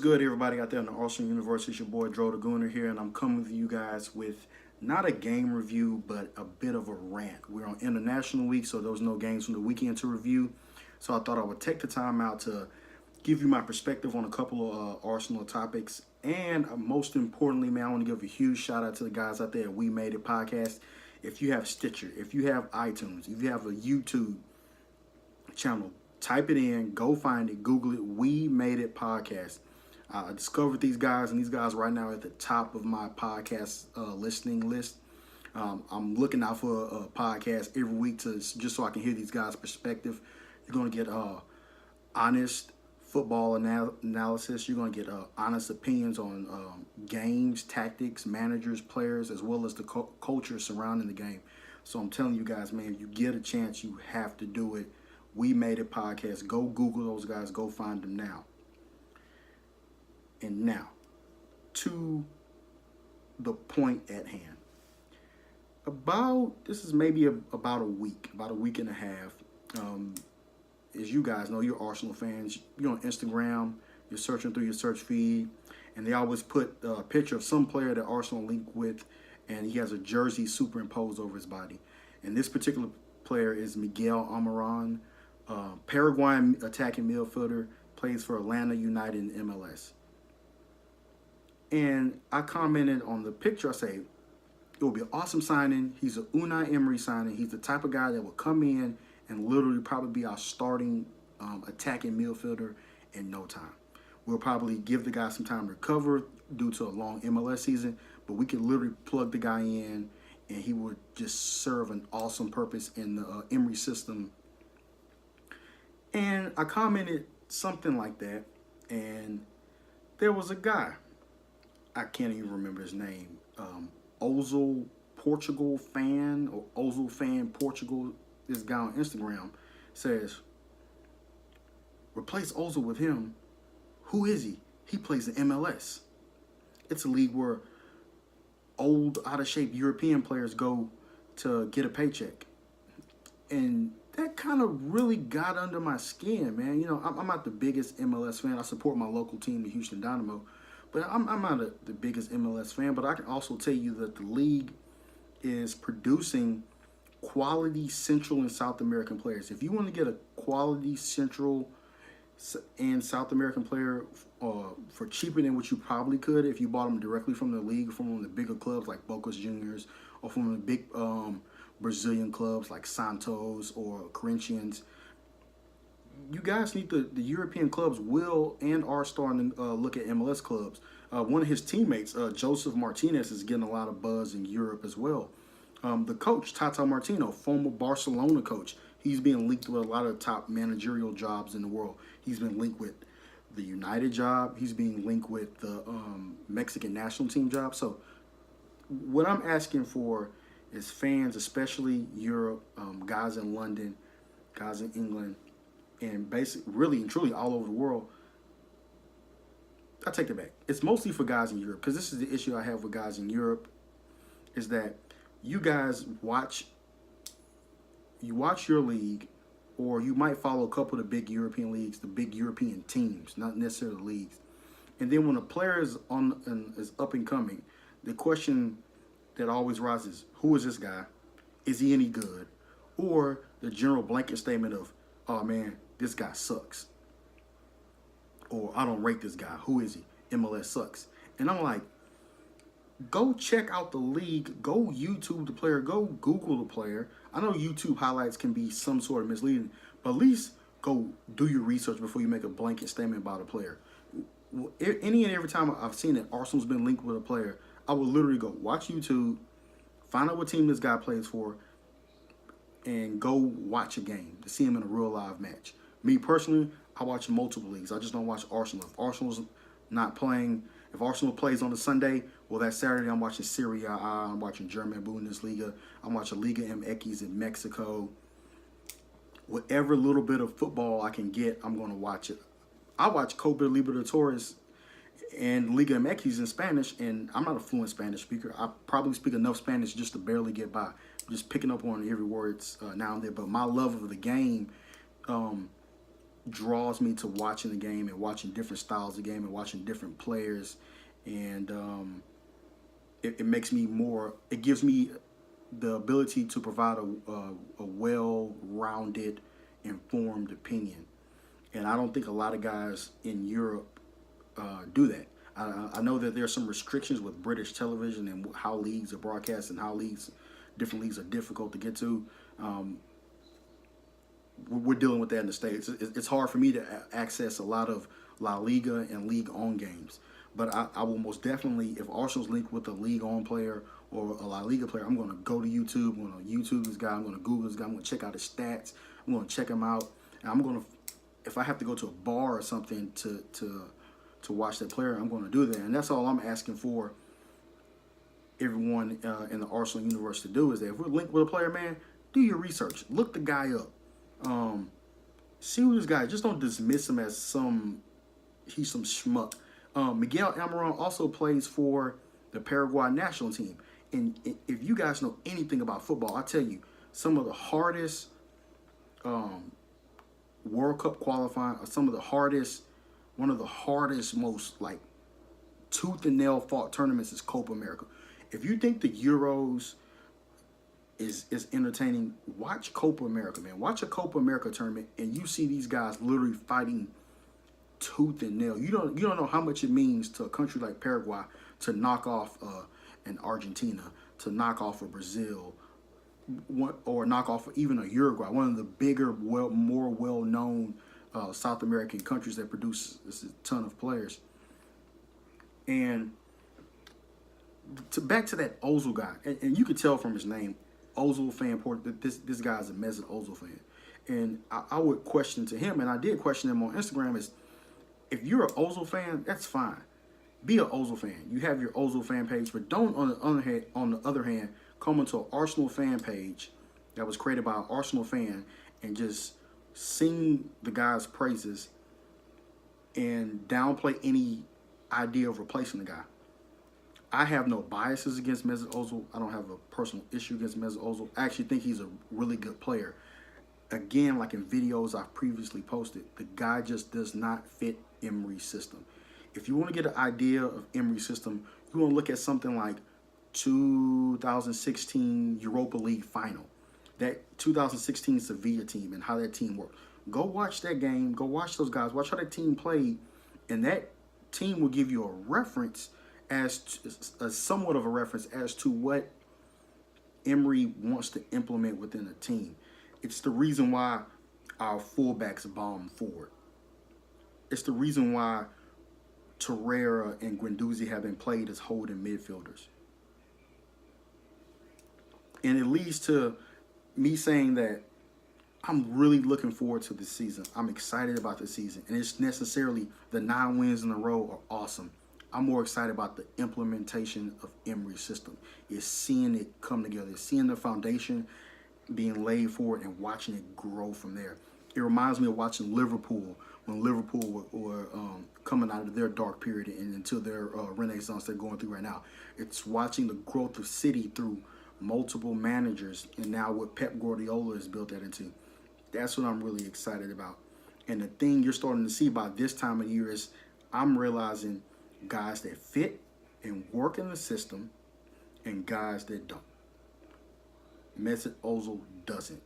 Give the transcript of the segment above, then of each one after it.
good, everybody out there in the Arsenal Universe? It's your boy Dro the Gooner here, and I'm coming to you guys with not a game review, but a bit of a rant. We're on international week, so there was no games from the weekend to review. So I thought I would take the time out to give you my perspective on a couple of Arsenal topics. And most importantly, man, I want to give a huge shout out to the guys out there at We Made It Podcast. If you have Stitcher, if you have iTunes, if you have a YouTube channel, type it in, go find it, Google it, We Made It Podcast. I discovered these guys, and these guys right now are at the top of my podcast listening list. I'm looking out for a podcast every week just so I can hear these guys' perspective. You're going to get honest football analysis. You're going to get honest opinions on games, tactics, managers, players, as well as the culture surrounding the game. So I'm telling you guys, man, if you get a chance, you have to do it. We Made It Podcast. Go Google those guys. Go find them now. And now, to the point at hand. This is maybe about a week and a half. As you guys know, you're Arsenal fans. You're on Instagram. You're searching through your search feed. And they always put a picture of some player that Arsenal linked with. And he has a jersey superimposed over his body. And this particular player is Miguel Almiron. Paraguayan attacking midfielder. Plays for Atlanta United in MLS. And I commented on the picture. I say, it will be an awesome signing. He's a Unai Emery signing. He's the type of guy that will come in and literally probably be our starting attacking midfielder in no time. We'll probably give the guy some time to recover due to a long MLS season, but we could literally plug the guy in and he would just serve an awesome purpose in the Emery system. And I commented something like that, and there was a guy. I can't even remember his name. Ozil Portugal fan or Ozil fan Portugal. This guy on Instagram says, replace Ozil with him. Who is he? He plays in MLS. It's a league where old, out of shape European players go to get a paycheck. And that kind of really got under my skin, man. You know, I'm not the biggest MLS fan. I support my local team, the Houston Dynamo. But I'm not the biggest MLS fan, but I can also tell you that the league is producing quality Central and South American players. If you want to get a quality Central and South American player for cheaper than what you probably could if you bought them directly from the league, from one of the bigger clubs like Boca Juniors, or from the big Brazilian clubs like Santos or Corinthians, you guys need the European clubs will and are starting to look at MLS clubs. One of his teammates, Joseph Martinez, is getting a lot of buzz in Europe as well. The coach, Tata Martino, former Barcelona coach, he's being linked with a lot of top managerial jobs in the world. He's been linked with the United job. He's being linked with the Mexican national team job. So what I'm asking for is fans, especially Europe, guys in London, guys in England, and basically, really and truly all over the world. I take it back. It's mostly for guys in Europe, because this is the issue I have with guys in Europe, is that you guys watch your league, or you might follow a couple of the big European leagues, the big European teams, not necessarily leagues. And then when a player is up and coming, the question that always rises, who is this guy? Is he any good? Or the general blanket statement of, oh man, this guy sucks. Or I don't rate this guy. Who is he? MLS sucks. And I'm like, go check out the league. Go YouTube the player. Go Google the player. I know YouTube highlights can be some sort of misleading, but at least go do your research before you make a blanket statement about a player. Any and every time I've seen that Arsenal's been linked with a player, I will literally go watch YouTube, find out what team this guy plays for, and go watch a game to see him in a real live match. Me personally, I watch multiple leagues. I just don't watch Arsenal. If Arsenal's not playing, if Arsenal plays on a Sunday, well, that Saturday I'm watching Serie A, I'm watching German Bundesliga, I'm watching Liga MX in Mexico. Whatever little bit of football I can get, I'm going to watch it. I watch Copa Libertadores and Liga MX in Spanish, and I'm not a fluent Spanish speaker. I probably speak enough Spanish just to barely get by, just picking up on every word now and then. But my love of the game draws me to watching the game and watching different styles of game and watching different players, and it makes me more. It gives me the ability to provide a well-rounded, informed opinion, and I don't think a lot of guys in Europe do that. I know that there's some restrictions with British television and how leagues are broadcast and how different leagues are difficult to get to. We're dealing with that in the States. It's hard for me to access a lot of La Liga and League On games. But I will most definitely, if Arsenal's linked with a League On player or a La Liga player, I'm going to go to YouTube. I'm going to YouTube this guy. I'm going to Google this guy. I'm going to check out his stats. I'm going to check him out. And I'm going to, if I have to go to a bar or something to watch that player, I'm going to do that. And that's all I'm asking for everyone in the Arsenal universe to do, is that if we're linked with a player, man, do your research. Look the guy up. See who this guy is. Just don't dismiss him as he's some schmuck. Miguel Almiron also plays for the Paraguay national team. And if you guys know anything about football, I tell you, some of the hardest World Cup qualifying, or one of the hardest, most like tooth and nail fought tournaments is Copa America. If you think the Euros is entertaining, watch Copa America, man. Watch a Copa America tournament, and you see these guys literally fighting tooth and nail. You don't know how much it means to a country like Paraguay to knock off an Argentina, to knock off a Brazil, or knock off even a Uruguay, one of the bigger, more well-known South American countries that produce a ton of players. And back to that Ozil guy, and you could tell from his name, Ozil fan. This guy's a Mesut Ozil fan, and I would question to him, and I did question him on Instagram, is if you're an Ozil fan, that's fine. Be an Ozil fan. You have your Ozil fan page, but don't on the other hand come into an Arsenal fan page that was created by an Arsenal fan and just sing the guy's praises and downplay any idea of replacing the guy. I have no biases against Mesut Ozil. I don't have a personal issue against Mesut Ozil. I actually think he's a really good player. Again, like in videos I've previously posted, the guy just does not fit Emery's system. If you want to get an idea of Emery's system, you want to look at something like 2016 Europa League final, that 2016 Sevilla team and how that team worked. Go watch that game. Go watch those guys. Watch how that team played, and that team will give you a reference somewhat of a reference as to what Emery wants to implement within a team. It's the reason why our fullbacks bomb forward. It's the reason why Torreira and Guendouzi have been played as holding midfielders. And it leads to me saying that I'm really looking forward to this season. I'm excited about the season. And it's necessarily the 9 wins in a row are awesome. I'm more excited about the implementation of Emery's system. It's seeing it come together. It's seeing the foundation being laid for it and watching it grow from there. It reminds me of watching Liverpool when Liverpool were coming out of their dark period and into their renaissance they're going through right now. It's watching the growth of City through multiple managers and now what Pep Guardiola has built that into. That's what I'm really excited about. And the thing you're starting to see by this time of year is I'm realizing guys that fit and work in the system and guys that don't. Mesut Ozil doesn't.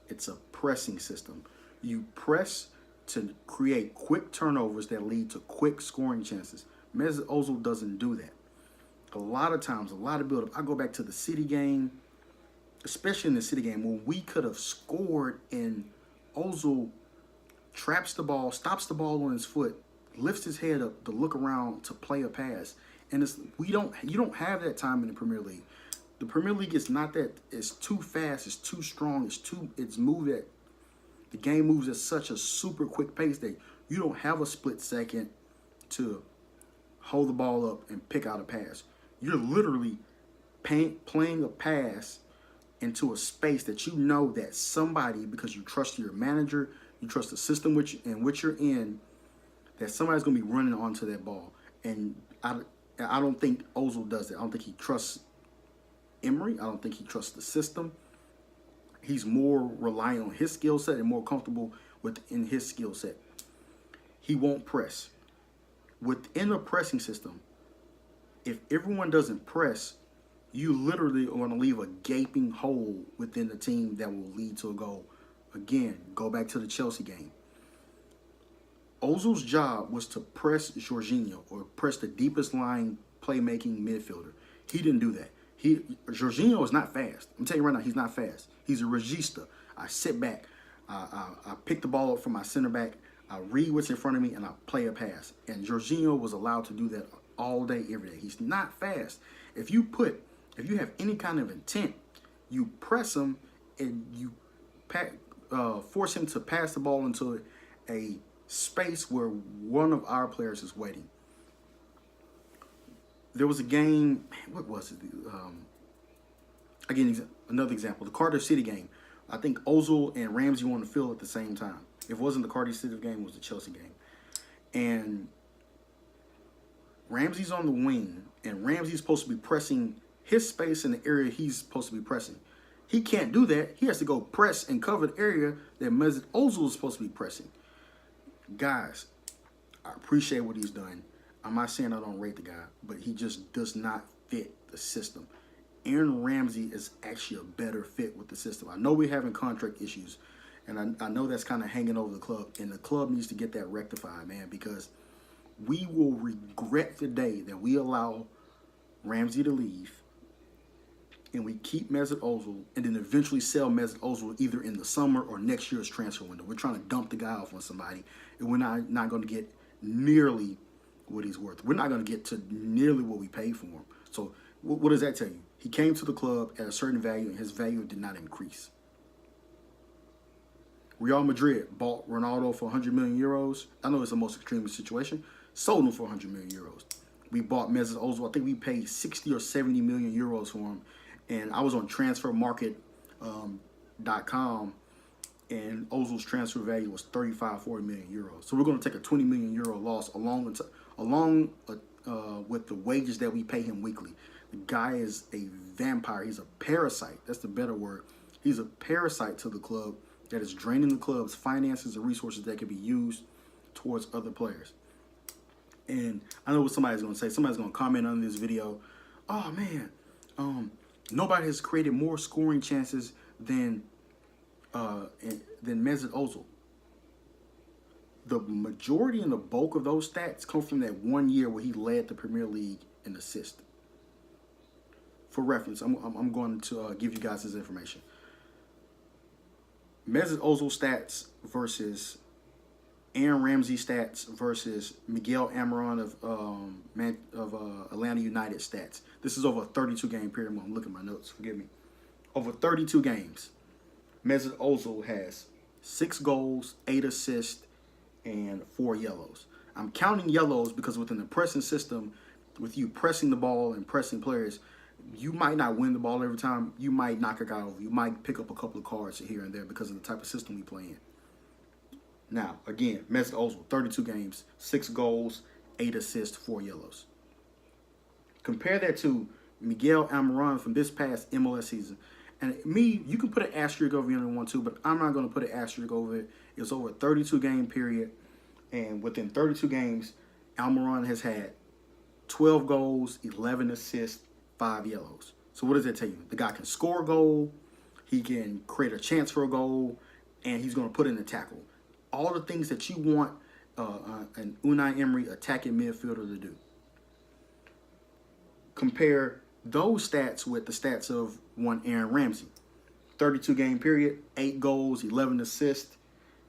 It's a pressing system. You press to create quick turnovers that lead to quick scoring chances. Mesut Ozil doesn't do that. A lot of times, a lot of build-up. I go back to the City game, especially in the City game, when we could have scored and Ozil traps the ball, stops the ball on his foot, lifts his head up to look around to play a pass. And you don't have that time in the Premier League. The Premier League is not that. It's too fast. It's too strong. It's moved at. The game moves at such a super quick pace that you don't have a split second to hold the ball up and pick out a pass. You're literally playing a pass into a space that you know that somebody, because you trust your manager, you trust the system in which you're in, that somebody's going to be running onto that ball. And I don't think Ozil does that. I don't think he trusts Emery. I don't think he trusts the system. He's more reliant on his skill set and more comfortable within his skill set. He won't press. Within a pressing system, if everyone doesn't press, you literally are going to leave a gaping hole within the team that will lead to a goal. Again, go back to the Chelsea game. Ozil's job was to press Jorginho, or press the deepest lying playmaking midfielder. He didn't do that. Jorginho is not fast. I'm telling you right now, he's not fast. He's a regista. I sit back, I pick the ball up from my center back, I read what's in front of me, and I play a pass. And Jorginho was allowed to do that all day, every day. He's not fast. If you have any kind of intent, you press him and you force him to pass the ball into a space where one of our players is waiting. There was a game, what was it? Again, another example, the Cardiff City game. I think Ozil and Ramsey were on the field at the same time. If it wasn't the Cardiff City game, it was the Chelsea game. And Ramsey's on the wing, and Ramsey's supposed to be pressing his space in the area he's supposed to be pressing. He can't do that. He has to go press and cover the area that Mesut Ozil is supposed to be pressing. Guys, I appreciate what he's done. I'm not saying I don't rate the guy, but he just does not fit the system. Aaron Ramsey is actually a better fit with the system. I know we're having contract issues, and I know that's kind of hanging over the club, and the club needs to get that rectified, man, because we will regret the day that we allow Ramsey to leave and we keep Mesut Ozil and then eventually sell Mesut Ozil either in the summer or next year's transfer window. We're trying to dump the guy off on somebody, and we're not going to get nearly what he's worth. We're not going to get to nearly what we paid for him. So what does that tell you? He came to the club at a certain value, and his value did not increase. Real Madrid bought Ronaldo for 100 million euros. I know it's the most extreme situation. Sold him for 100 million euros. We bought Mesut Ozil. I think we paid 60 or 70 million euros for him. And I was on transfermarket.com, and Ozil's transfer value was 35, 40 million euros. So we're going to take a 20 million euro loss along with the wages that we pay him weekly. The guy is a vampire. He's a parasite. That's the better word. He's a parasite to the club that is draining the club's finances and resources that can be used towards other players. And I know what somebody's going to say. Somebody's going to comment on this video. Oh, man, nobody has created more scoring chances than Mesut Ozil. The majority and the bulk of those stats come from that 1 year where he led the Premier League in assists. For reference, I'm going to give you guys this information. Mesut Ozil stats versus Aaron Ramsey stats versus Miguel Almiron of Atlanta United stats. This is over a 32-game period. I'm looking at my notes. Forgive me. Over 32 games, Mesut Ozil has 6 goals, 8 assists, and 4 yellows. I'm counting yellows because within the pressing system, with you pressing the ball and pressing players, you might not win the ball every time. You might knock a guy over. You might pick up a couple of cards here and there because of the type of system we play in. Now, again, Mesut Ozil, 32 games, 6 goals, 8 assists, 4 yellows. Compare that to Miguel Almiron from this past MLS season. And me, you can put an asterisk over the other one too, but I'm not going to put an asterisk over it. It was over a 32-game period. And within 32 games, Almiron has had 12 goals, 11 assists, 5 yellows. So what does that tell you? The guy can score a goal, he can create a chance for a goal, and he's going to put in a tackle. All the things that you want an Unai Emery attacking midfielder to do. Compare those stats with the stats of one Aaron Ramsey. 32-game period, 8 goals, 11 assists.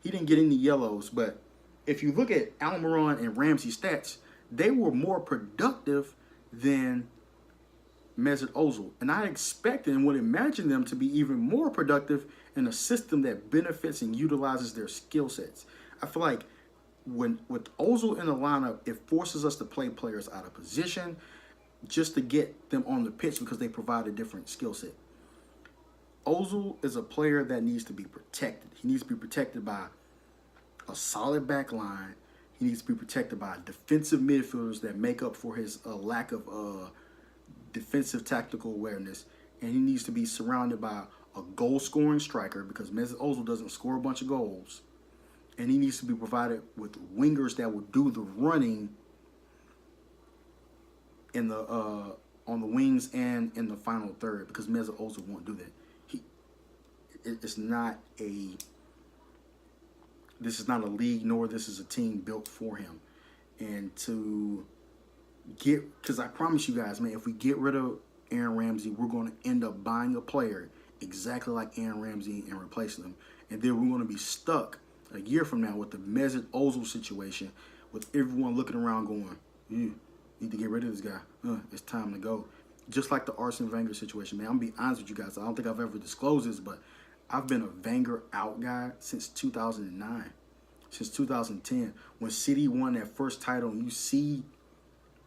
He didn't get any yellows, but if you look at Almiron and Ramsey stats, they were more productive than Mesut Ozil. And I expected and would imagine them to be even more productive in a system that benefits and utilizes their skill sets. I feel like with Ozil in the lineup, it forces us to play players out of position just to get them on the pitch because they provide a different skill set. Ozil is a player that needs to be protected. He needs to be protected by a solid back line. He needs to be protected by defensive midfielders that make up for his lack of defensive tactical awareness. And he needs to be surrounded by a goal-scoring striker because Mesut Ozil doesn't score a bunch of goals. and he needs to be provided with wingers that will do the running in the on the wings and in the final third, because Mesut Ozil won't do that. It's not a this is not a league, nor this is a team built for him. And to because I promise you guys, man, if we get rid of Aaron Ramsey, we're going to end up buying a player exactly like Aaron Ramsey and replacing them. And then we're going to be stuck a year from now with the Mesut Ozil situation, with everyone looking around going, you need to get rid of this guy. It's time to go. Just like the Arsene Wenger situation, man. I'm going to be honest with you guys. I don't think I've ever disclosed this, but I've been a Wenger out guy since 2009, since 2010. When City won that first title, and you see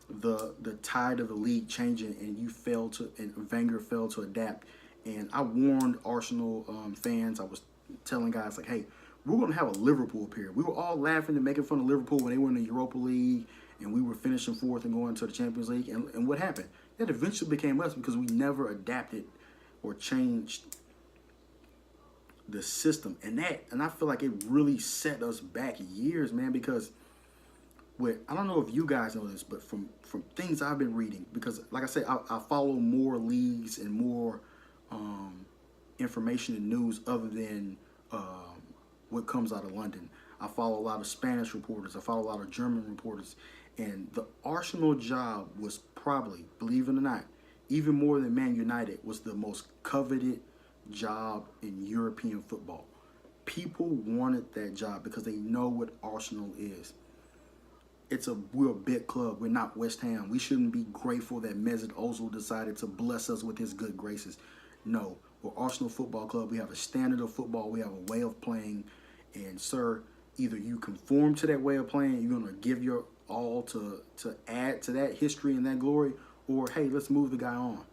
the tide of the league changing, and Wenger failed to adapt. And I warned Arsenal fans. I was telling guys, like, hey, we're going to have a Liverpool period. We were all laughing and making fun of Liverpool when they were in the Europa League, and we were finishing fourth and going to the Champions League. And what happened? That eventually became us because we never adapted or changed the system. And I feel like it really set us back years, man, because I don't know if you guys know this, but from things I've been reading, because like I said, I follow more leagues and more information and news other than what comes out of London. I follow a lot of Spanish reporters. I follow a lot of German reporters. And the Arsenal job was probably, believe it or not, even more than Man United, was the most coveted job in European football. People wanted that job because they know what Arsenal is. We're a big club. We're not West Ham. We shouldn't be grateful that Mesut Ozil decided to bless us with his good graces. No, we're Arsenal Football Club. We have a standard of football. We have a way of playing. And, sir, either you conform to that way of playing, you're going to give your all to add to that history and that glory, or, hey, let's move the guy on.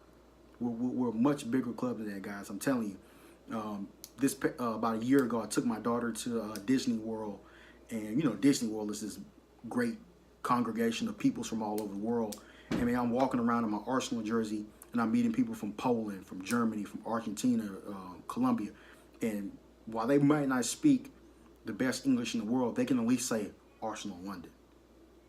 We're a much bigger club than that, guys. I'm telling you. About a year ago, I took my daughter to Disney World. And, Disney World is this great congregation of peoples from all over the world. And, man, I'm walking around in my Arsenal jersey, and I'm meeting people from Poland, from Germany, from Argentina, Colombia. And while they might not speak the best English in the world, they can at least say Arsenal London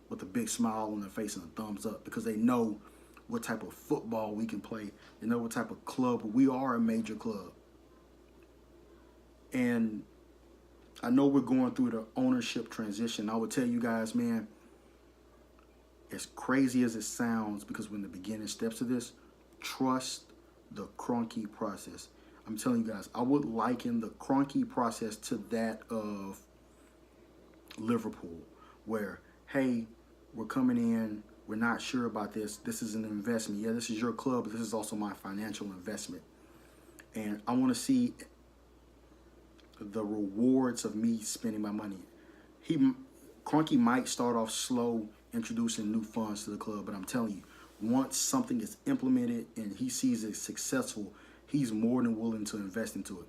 with a big smile on their face and a thumbs up, because they know what type of football we can play. They know what type of club. We are a major club. And I know we're going through the ownership transition. I would tell you guys, man, as crazy as it sounds, because when the beginning steps of this, trust the Kroenke process. I'm telling you guys, I would liken the Kroenke process to that of Liverpool, where, hey, we're coming in, we're not sure about this. This is an investment. Yeah, this is your club, but this is also my financial investment. And I want to see the rewards of me spending my money. Kroenke might start off slow, introducing new funds to the club, but I'm telling you, once something is implemented and he sees it successful, he's more than willing to invest into it.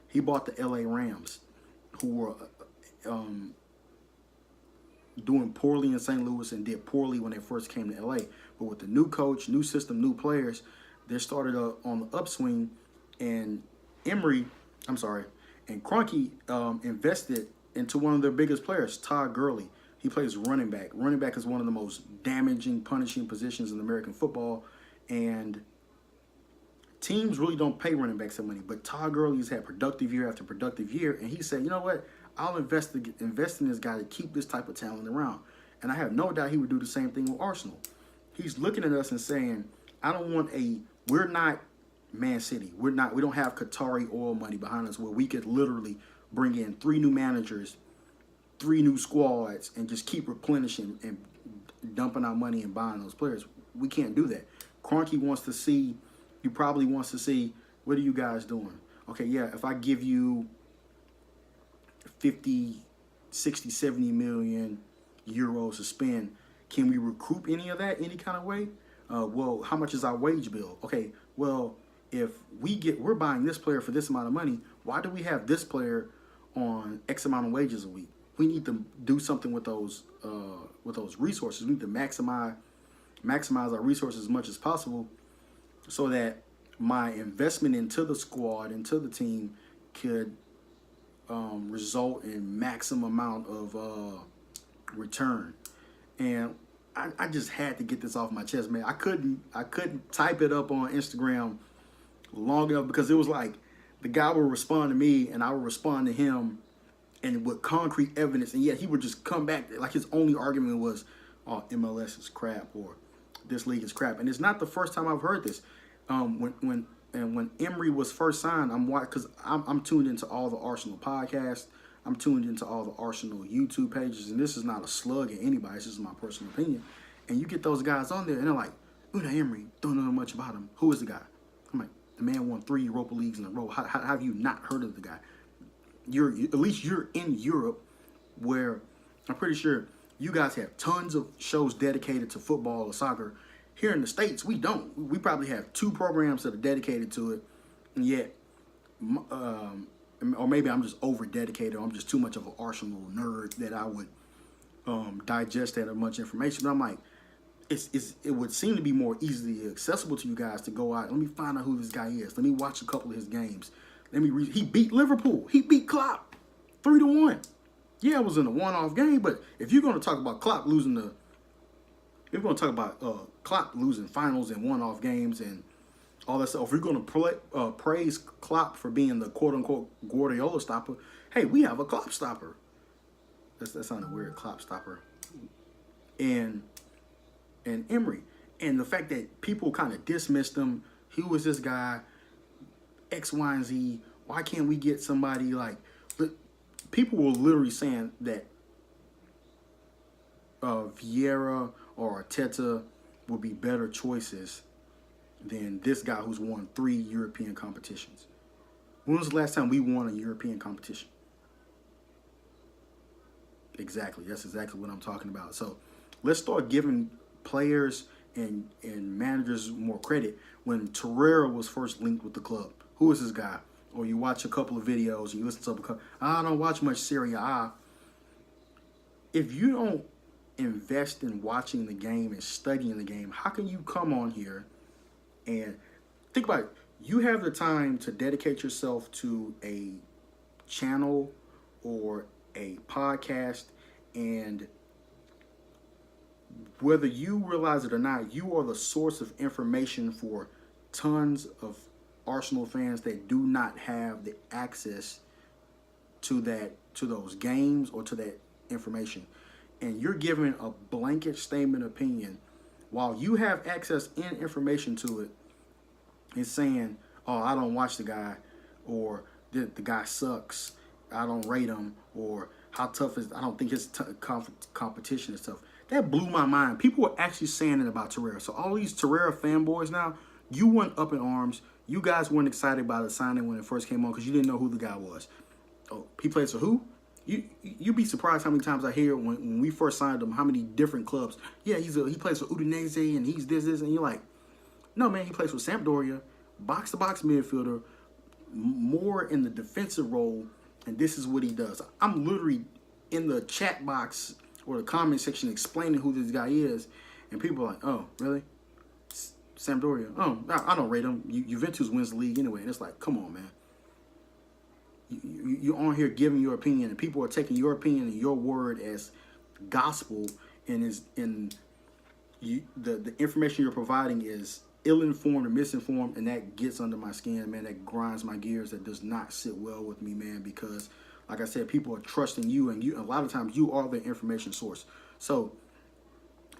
He bought the LA Rams, who were doing poorly in St. Louis and did poorly when they first came to LA. But with the new coach, new system, new players, they started on the upswing. And Kroenke invested into one of their biggest players, Todd Gurley. He plays running back. Running back is one of the most damaging, punishing positions in American football. And teams really don't pay running backs that money. But Todd Gurley's had productive year after productive year. And he said, you know what? I'll invest in this guy to keep this type of talent around. And I have no doubt he would do the same thing with Arsenal. He's looking at us and saying, we're not Man City. We don't have Qatari oil money behind us where we could literally bring in 3 new managers, 3 new squads, and just keep replenishing and dumping our money and buying those players. We can't do that. Kroenke probably wants to see, what are you guys doing? Okay, yeah, if I give you 50, 60, 70 million euros to spend, can we recoup any of that any kind of way? Well, how much is our wage bill? Okay, well, if we're buying this player for this amount of money, why do we have this player on X amount of wages a week? We need to do something with those resources. We need to maximize our resources as much as possible, so that my investment into the squad, into the team, could result in maximum amount of return. And I just had to get this off my chest, man. I couldn't type it up on Instagram long enough because it was like the guy would respond to me and I would respond to him and with concrete evidence, and yet he would just come back like his only argument was, "Oh, MLS is crap," or "This league is crap." And it's not the first time I've heard this. When Emery was first signed, I'm tuned into all the Arsenal podcasts. I'm tuned into all the Arsenal YouTube pages, and this is not a slug at anybody. This is my personal opinion. And you get those guys on there, and they're like, "Unai Emery, don't know much about him. Who is the guy?" I'm like, "The man won 3 Europa Leagues in a row. How have you not heard of the guy? At least you're in Europe, where I'm pretty sure you guys have tons of shows dedicated to football or soccer. Here in the States, we don't. We probably have 2 programs that are dedicated to it, and yet, or maybe I'm just over dedicated. Or I'm just too much of an Arsenal nerd that I would digest that much information. But I'm like, it would seem to be more easily accessible to you guys to go out. Let me find out who this guy is. Let me watch a couple of his games. He beat Liverpool. He beat Klopp 3-1. Yeah, it was in a one-off game, but if you're going to talk about Klopp losing Klopp losing finals and one-off games and all that stuff, if you're going to praise Klopp for being the quote-unquote Guardiola stopper, hey, we have a Klopp stopper. That sounded weird, Klopp stopper. And Emery. And the fact that people kind of dismissed him, who was this guy, X, Y, and Z, why can't we get somebody like... People were literally saying that Vieira or Arteta would be better choices than this guy who's won 3 European competitions. When was the last time we won a European competition? Exactly. That's exactly what I'm talking about. So let's start giving players and managers more credit. When Torreira was first linked with the club, who is this guy? Or you watch a couple of videos, you listen to a couple. I don't watch much Serie A. If you don't invest in watching the game and studying the game, how can you come on here and think about it? You have the time to dedicate yourself to a channel or a podcast, and whether you realize it or not, you are the source of information for tons of Arsenal fans that do not have the access to those games or to that information. And you're giving a blanket statement opinion while you have access and information to it and saying, "Oh, I don't watch the guy," or the guy sucks, I don't rate him, or how tough is, I don't think his competition is tough. That blew my mind. People were actually saying it about Torreira. So all these Torreira fanboys now, you went up in arms. You guys weren't excited about the signing when it first came on because you didn't know who the guy was. Oh, he plays for who? You'd be surprised how many times I hear when we first signed him, how many different clubs. Yeah, he plays for Udinese and he's this, and you're like, no, man, he plays for Sampdoria, box-to-box midfielder, more in the defensive role, and this is what he does. I'm literally in the chat box or the comment section explaining who this guy is, and people are like, "Oh, really? Sampdoria? Oh, I don't rate him. Juventus wins the league anyway." And it's like, come on, man. You're on here giving your opinion, and people are taking your opinion and your word as gospel, and the information you're providing is ill-informed or misinformed, and that gets under my skin, man. That grinds my gears. That does not sit well with me, man, because, like I said, people are trusting you, and a lot of times you are the information source. So,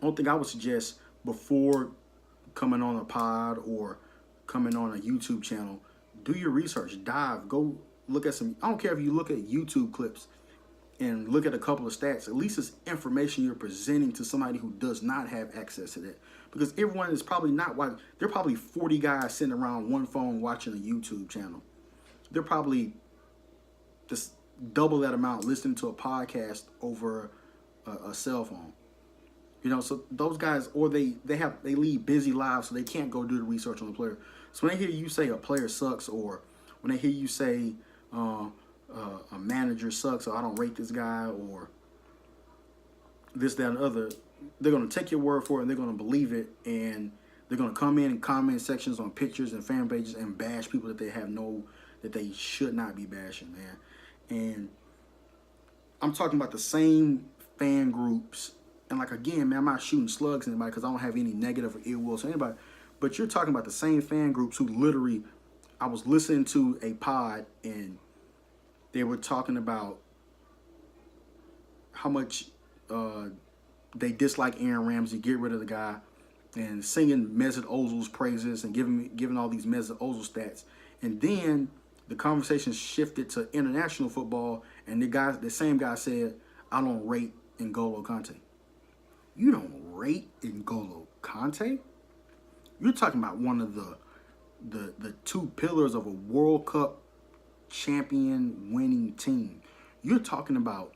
one thing I would suggest before coming on a pod or coming on a YouTube channel, do your research, dive, go look at some, I don't care if you look at YouTube clips and look at a couple of stats, at least it's information you're presenting to somebody who does not have access to that. Because everyone is probably not watching, there are probably 40 guys sitting around one phone watching a YouTube channel. They're probably just double that amount listening to a podcast over a cell phone. You know, so those guys, or they lead busy lives, so they can't go do the research on the player. So when they hear you say a player sucks, or when they hear you say a manager sucks, or I don't rate this guy, or this, that, and the other, they're going to take your word for it, and they're going to believe it, and they're going to come in comment sections on pictures and fan pages and bash people that they should not be bashing, man. And I'm talking about the same fan groups. And like, again, man, I'm not shooting slugs at anybody because I don't have any negative or ill will to anybody. But you're talking about the same fan groups who literally, I was listening to a pod and they were talking about how much they dislike Aaron Ramsey, get rid of the guy, and singing Mesut Ozil's praises and giving all these Mesut Ozil stats. And then the conversation shifted to international football, and the same guy said, I don't rate N'Golo Kante. You don't rate N'Golo Kante? You're talking about one of the two pillars of a World Cup champion winning team. You're talking about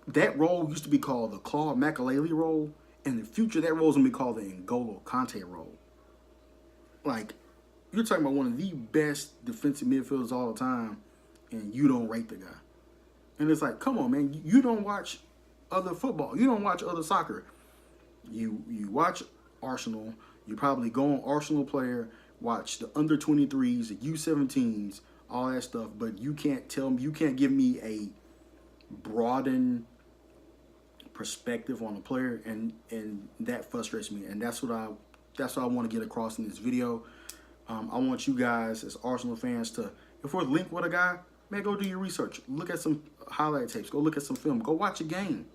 that role used to be called the Claude Makelele role. In the future, that role is going to be called the N'Golo Kante role. Like, you're talking about one of the best defensive midfielders all the time, and you don't rate the guy. And it's like, come on, man. You don't watch other football. You don't watch other soccer. You watch Arsenal. You probably go on Arsenal Player, watch the under-23s, the U17s, all that stuff. But you can't tell me, you can't give me a broadened perspective on a player, and that frustrates me. And that's what I want to get across in this video. I want you guys as Arsenal fans to, if we're linked with a guy, man, go do your research. Look at some highlight tapes. Go look at some film. Go watch a game.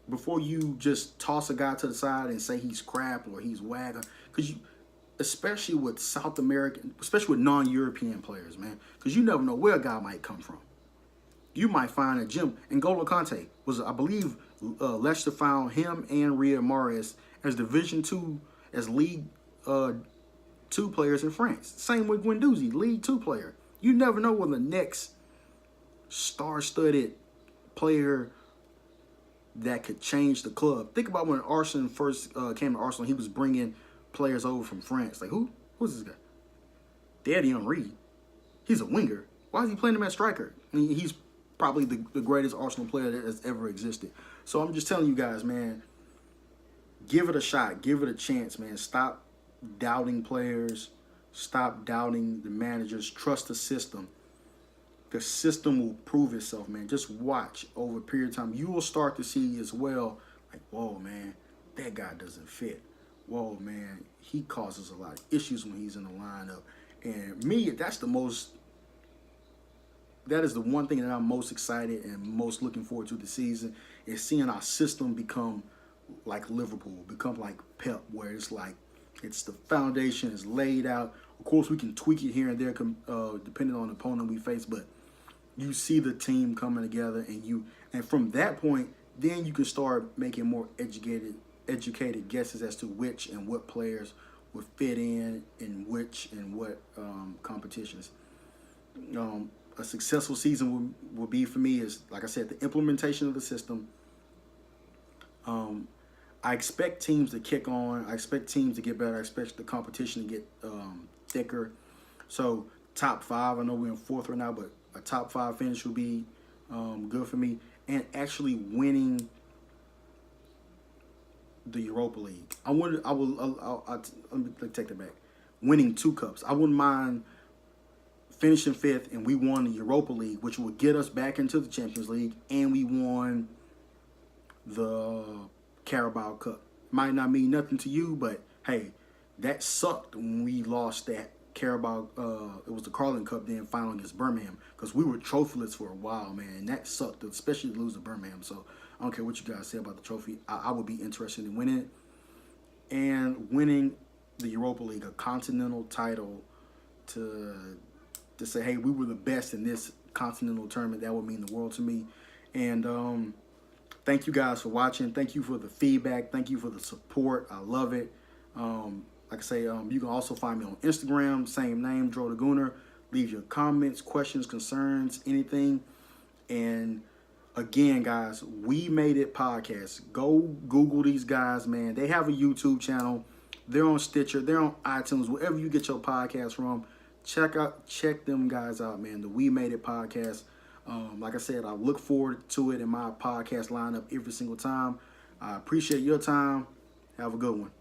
Before you just toss a guy to the side and say he's crap or he's whack. Because you, especially with South American, especially with non-European players, man, because you never know where a guy might come from. You might find a gem. N'Golo Kante was, I believe, Leicester found him and Riyad Mahrez as Division II, as League 2 players in France. Same with Guendouzi, League 2 player. You never know when the next star-studded player that could change the club. Think about when Arsenal first came to Arsenal, he was bringing players over from France. Like, who's this guy? Daddy Henry. He's a winger. Why is he playing him as striker? I mean, he's probably the greatest Arsenal player that has ever existed. So I'm just telling you guys, man, give it a shot. Give it a chance, man. Stop doubting players. Stop doubting the managers. Trust the system. The system will prove itself, man. Just watch over a period of time. You will start to see as well, like, whoa, man, that guy doesn't fit. Whoa, man, he causes a lot of issues when he's in the lineup. And me, that is the one thing that I'm most excited and most looking forward to this season, is seeing our system become like Liverpool, become like Pep, where it's like, it's the foundation is laid out. Of course, we can tweak it here and there, depending on the opponent we face, but you see the team coming together, and from that point, then you can start making more educated guesses as to which and what players would fit in which and what competitions. A successful season will be for me is, like I said, the implementation of the system. I expect teams to kick on. I expect teams to get better. I expect the competition to get thicker. So top 5, I know we're in 4th right now, but a top 5 finish will be good for me. And actually winning the Europa League. Let me take that back. Winning 2 cups. I wouldn't mind finishing 5th and we won the Europa League, which would get us back into the Champions League, and we won the Carabao Cup. Might not mean nothing to you, but hey, that sucked when we lost that Carabao, it was the Carling Cup then final against Birmingham, because we were trophyless for a while, man, and that sucked, especially to lose to Birmingham. So I don't care what you guys say about the trophy. I would be interested in winning it, and winning the Europa League, a continental title, to say, hey, we were the best in this continental tournament. That would mean the world to me. And thank you guys for watching. Thank you for the feedback. Thank you for the support. I love it. Like I say, you can also find me on Instagram, same name, Dro the Gooner. Leave your comments, questions, concerns, anything. And again, guys, We Made It podcast. Go Google these guys, man. They have a YouTube channel. They're on Stitcher. They're on iTunes, wherever you get your podcast from. Check them guys out, man. The We Made It podcast. Like I said, I look forward to it in my podcast lineup every single time. I appreciate your time. Have a good one.